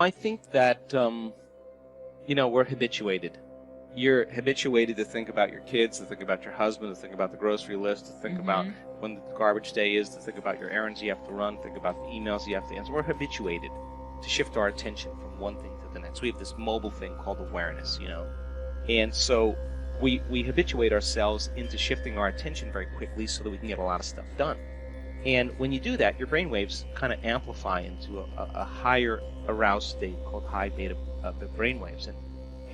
I think that, we're habituated. You're habituated to think about your kids, to think about your husband, to think about the grocery list, to think about when the garbage day is, to think about your errands you have to run, think about the emails you have to answer. We're habituated to shift our attention from one thing to the next. We have this mobile thing called awareness, And so we habituate ourselves into shifting our attention very quickly so that we can get a lot of stuff done. And when you do that, your brain waves kind of amplify into a higher aroused state called high beta brain waves.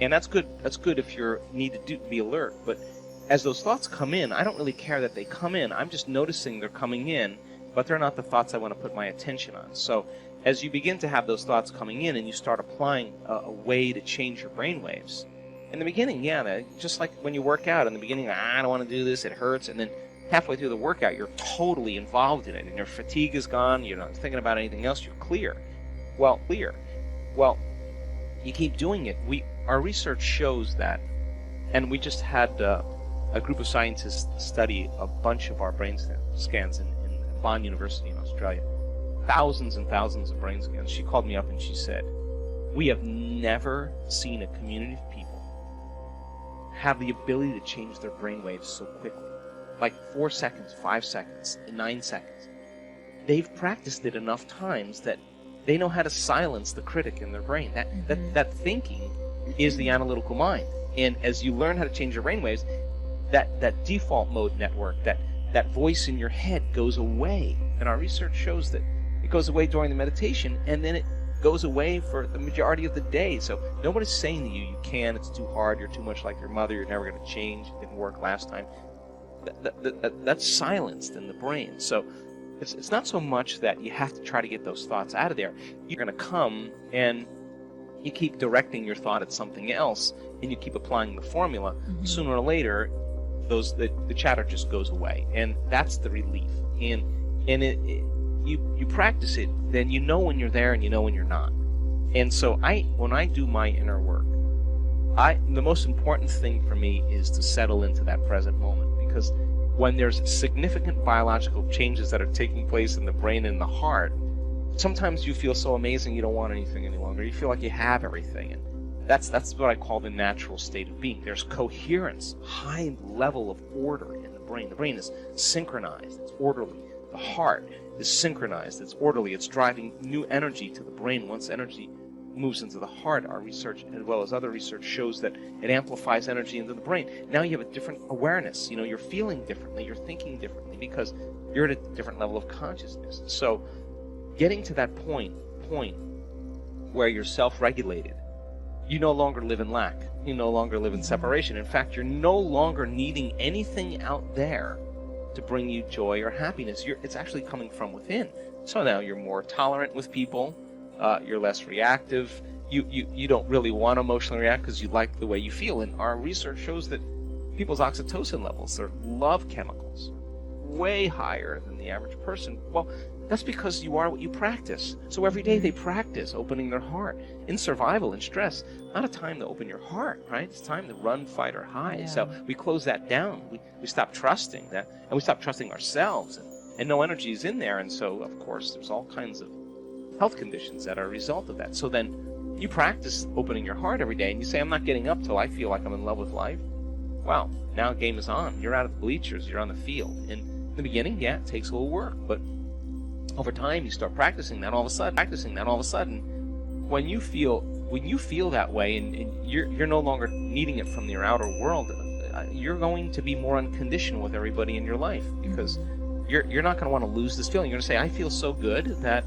And that's good. That's good if you need to be alert. But as those thoughts come in, I don't really care that they come in. I'm just noticing they're coming in, but they're not the thoughts I want to put my attention on. So as you begin to have those thoughts coming in and you start applying a way to change your brain waves, in the beginning, just like when you work out, in the beginning, I don't want to do this, it hurts, and then halfway through the workout, you're totally involved in it, and your fatigue is gone, you're not thinking about anything else, you're clear. Well, you keep doing it. Our research shows that, and we just had a group of scientists study a bunch of our brain scans in Bond University in Australia. Thousands and thousands of brain scans. She called me up and she said, we have never seen a community of people have the ability to change their brain waves so quickly. Like 4 seconds, 5 seconds, 9 seconds. They've practiced it enough times that they know how to silence the critic in their brain. That thinking is the analytical mind. And as you learn how to change your brain waves, that default mode network, that voice in your head goes away. And our research shows that it goes away during the meditation, and then it goes away for the majority of the day. So nobody's saying to you, you can't, it's too hard, you're too much like your mother, you're never going to change, it didn't work last time. That's silenced in the brain. So it's not so much that you have to try to get those thoughts out of there. You're going to come and you keep directing your thought at something else, and you keep applying the formula. Sooner or later, the chatter just goes away, and that's the relief. And you practice it, then you know when you're there and you know when you're not. And so when I do my inner work, the most important thing for me is to settle into that present moment. Because when there's significant biological changes that are taking place in the brain and the heart, sometimes you feel so amazing you don't want anything any longer. You feel like you have everything. And that's what I call the natural state of being. There's coherence, high level of order in the brain. The brain is synchronized, it's orderly. The heart is synchronized, it's orderly, it's driving new energy to the brain. Once energy moves into the heart, our research as well as other research shows that it amplifies energy into the brain. Now you have a different awareness. You're feeling differently, you're thinking differently because you're at a different level of consciousness. So getting to that point where you're self-regulated, you no longer live in lack, you no longer live in separation. In fact, you're no longer needing anything out there to bring you joy or happiness. It's actually coming from within. So now you're more tolerant with people, you're less reactive, you don't really want to emotionally react because you like the way you feel. And our research shows that people's oxytocin levels, their love chemicals, way higher than the average person. Well, that's because you are what you practice. So every day they practice opening their heart. In survival and stress, not a time to open your heart, right? It's time to run, fight, or hide. Yeah. So we close that down. We stop trusting that, and we stop trusting ourselves. And no energy is in there. And so, of course, there's all kinds of health conditions that are a result of that. So then you practice opening your heart every day, and you say, I'm not getting up till I feel like I'm in love with life. Well, now game is on. You're out of the bleachers. You're on the field. And in the beginning, it takes a little work, but over time, you start practicing that. All of a sudden, when you feel that way, and you're no longer needing it from your outer world, you're going to be more unconditional with everybody in your life because you're not going to want to lose this feeling. You're going to say, I feel so good that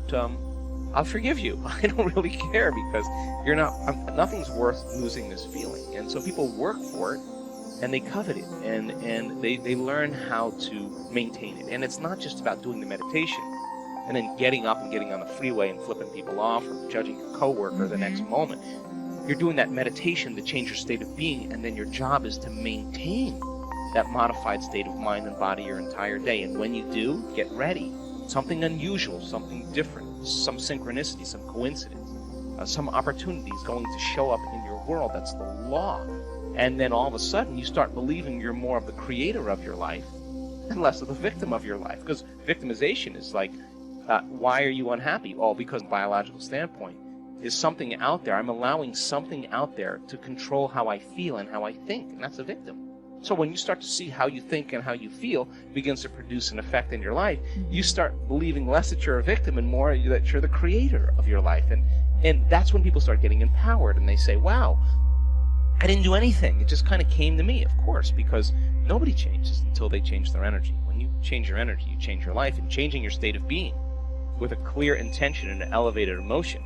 I'll forgive you. I don't really care because nothing's worth losing this feeling. And so people work for it, and they covet it, and they learn how to maintain it. And it's not just about doing the meditation and then getting up and getting on the freeway and flipping people off or judging your coworker the next moment. You're doing that meditation to change your state of being, and then your job is to maintain that modified state of mind and body your entire day. And when you do, get ready. Something unusual, something different, some synchronicity, some coincidence, some opportunity is going to show up in your world. That's the law. And then all of a sudden, you start believing you're more of the creator of your life and less of the victim of your life. Because victimization is like, why are you unhappy? Well, because from a biological standpoint, is something out there. I'm allowing something out there to control how I feel and how I think, and that's a victim. So when you start to see how you think and how you feel begins to produce an effect in your life, you start believing less that you're a victim and more that you're the creator of your life. And that's when people start getting empowered, and they say, wow, I didn't do anything. It just kind of came to me, of course, because nobody changes until they change their energy. When you change your energy, you change your life, and changing your state of being with a clear intention and an elevated emotion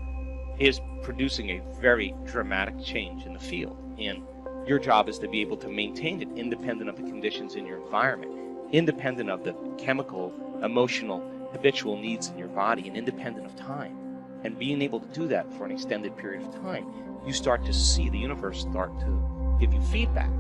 is producing a very dramatic change in the field. And your job is to be able to maintain it independent of the conditions in your environment, independent of the chemical, emotional, habitual needs in your body, and independent of time. And being able to do that for an extended period of time, you start to see the universe start to give you feedback.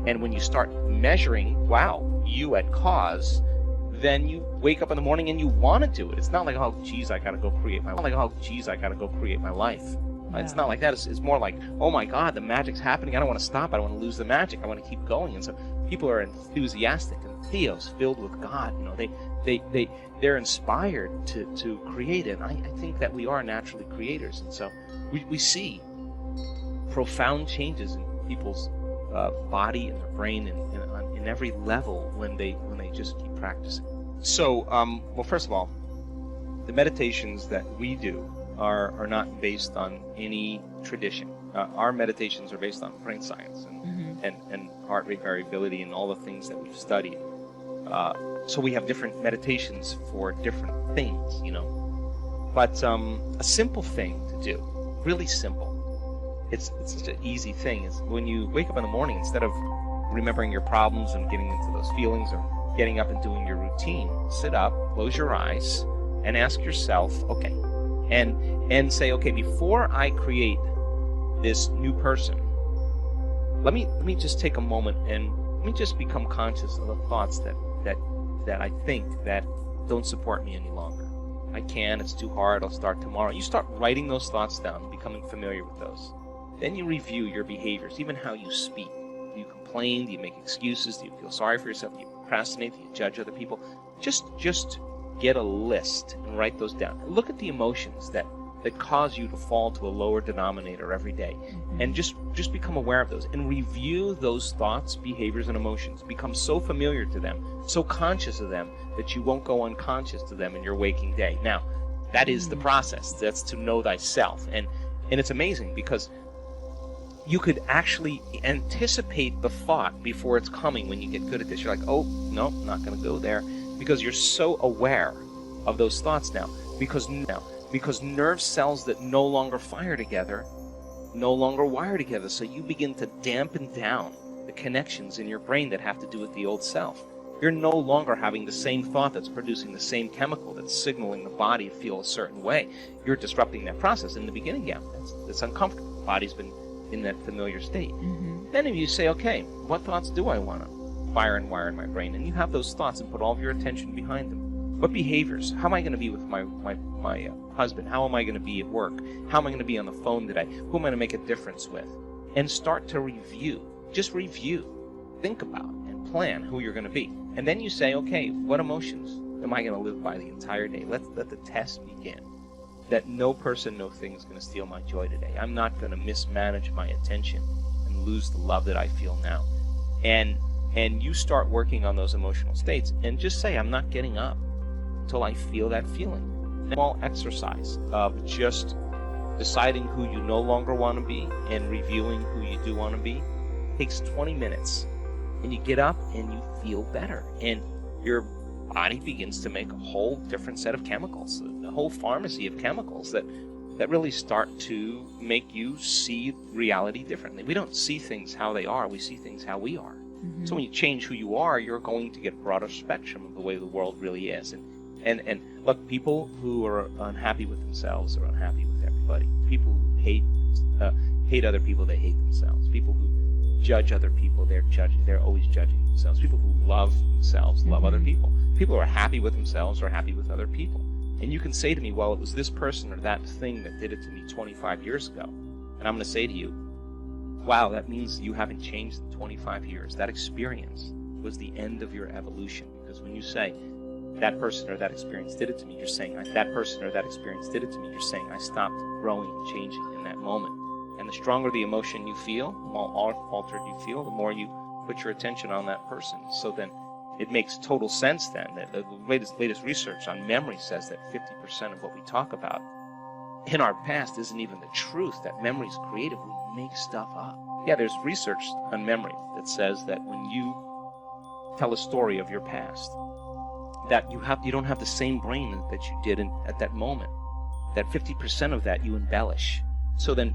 And when you start measuring, wow, you at cause, then you wake up in the morning and you want to do it. It's not like, oh, geez, I got to go create my life. Yeah. It's not like that. It's more like, oh my God, the magic's happening. I don't want to stop. I don't want to lose the magic. I want to keep going. And so people are enthusiastic and theos, filled with God. You know, they're inspired to create it. And I think that we are naturally creators. And so we see profound changes in people's body and their brain and in every level when they just keep practicing. So, well, first of all, the meditations that we do are not based on any tradition. Our meditations are based on brain science and heart rate variability and all the things that we've studied. So we have different meditations for different things, you know. But a simple thing to do, really simple, it's such an easy thing, is when you wake up in the morning, instead of remembering your problems and getting into those feelings or getting up and doing your routine, sit up, close your eyes, and ask yourself, okay, and say, okay, before I create this new person, let me just take a moment and let me just become conscious of the thoughts that I think that don't support me any longer. I can't, it's too hard, I'll start tomorrow. You start writing those thoughts down, becoming familiar with those. Then you review your behaviors, even how you speak. Do you complain? Do you make excuses? Do you feel sorry for yourself? Do you procrastinate? Do you judge other people? Just get a list and write those down. Look at the emotions that cause you to fall to a lower denominator every day, and just become aware of those and review those thoughts, behaviors, and emotions. Become so familiar to them, so conscious of them, that you won't go unconscious to them in your waking day. Now, that is the process. That's to know thyself, and it's amazing because you could actually anticipate the thought before it's coming. When you get good at this, you're like, oh no, I'm not going to go there, because you're so aware of those thoughts now. Because nerve cells that no longer fire together no longer wire together. So you begin to dampen down the connections in your brain that have to do with the old self. You're no longer having the same thought that's producing the same chemical that's signaling the body to feel a certain way. You're disrupting that process. In the beginning, yeah, that's uncomfortable. The body's been in that familiar state. Then if you say, okay, what thoughts do I want to fire and wire in my brain? And you have those thoughts and put all of your attention behind them. What behaviors? How am I going to be with my husband? How am I going to be at work? How am I going to be on the phone today? Who am I going to make a difference with? And start to review. Just review. Think about and plan who you're going to be. And then you say, okay, what emotions am I going to live by the entire day? Let the test begin. That no person, no thing is going to steal my joy today. I'm not going to mismanage my attention and lose the love that I feel now. And you start working on those emotional states and just say, I'm not getting up until I feel that feeling. Small exercise of just deciding who you no longer want to be and reviewing who you do want to be takes 20 minutes. And you get up and you feel better. And your body begins to make a whole different set of chemicals, a whole pharmacy of chemicals that really start to make you see reality differently. We don't see things how they are, we see things how we are. So when you change who you are, you're going to get a broader spectrum of the way the world really is. And look, people who are unhappy with themselves are unhappy with everybody. People who hate other people, they hate themselves. People who judge other people, they're always judging themselves. People who love themselves love other people. People who are happy with themselves are happy with other people. And you can say to me, well, it was this person or that thing that did it to me 25 years ago. And I'm going to say to you, wow, that means you haven't changed in 25 years. That experience was the end of your evolution. Because when you say, that person or that experience did it to me. You're saying, that person or that experience did it to me. You're saying, I stopped growing and changing in that moment. And the stronger the emotion you feel, the more altered you feel, the more you put your attention on that person. So then it makes total sense then that the latest research on memory says that 50% of what we talk about in our past isn't even the truth, that memory is creative. We make stuff up. Yeah, there's research on memory that says that when you tell a story of your past, that you don't have the same brain that you did at that moment. That 50% of that you embellish. So then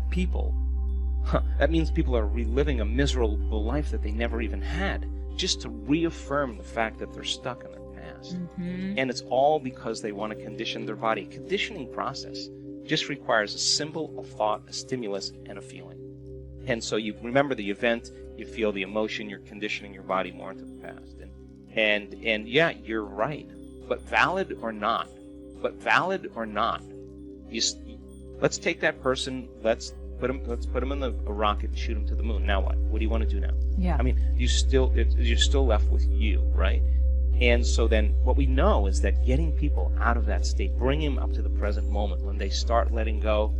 that means people are reliving a miserable life that they never even had, just to reaffirm the fact that they're stuck in their past. Mm-hmm. And it's all because they want to condition their body. Conditioning process just requires a symbol, a thought, a stimulus, and a feeling. And so you remember the event, you feel the emotion, you're conditioning your body more into the past. And yeah, you're right. But valid or not, let's take that person, let's put him in a rocket and shoot him to the moon. Now what? What do you want to do now? Yeah. I mean, you're still left with you, right? And so then what we know is that getting people out of that state, bringing them up to the present moment, when they start letting go,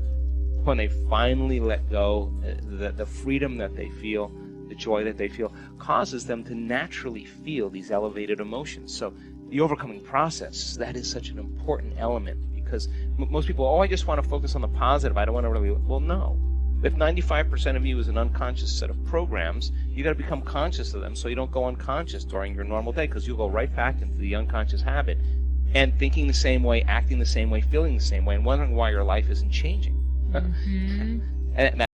when they finally let go, the freedom that they feel, the joy that they feel, causes them to naturally feel these elevated emotions. So the overcoming process, that is such an important element, because most people, I just want to focus on the positive. I don't want to really, well, no. If 95% of you is an unconscious set of programs, you got to become conscious of them so you don't go unconscious during your normal day, because you'll go right back into the unconscious habit and thinking the same way, acting the same way, feeling the same way, and wondering why your life isn't changing. Mm-hmm. And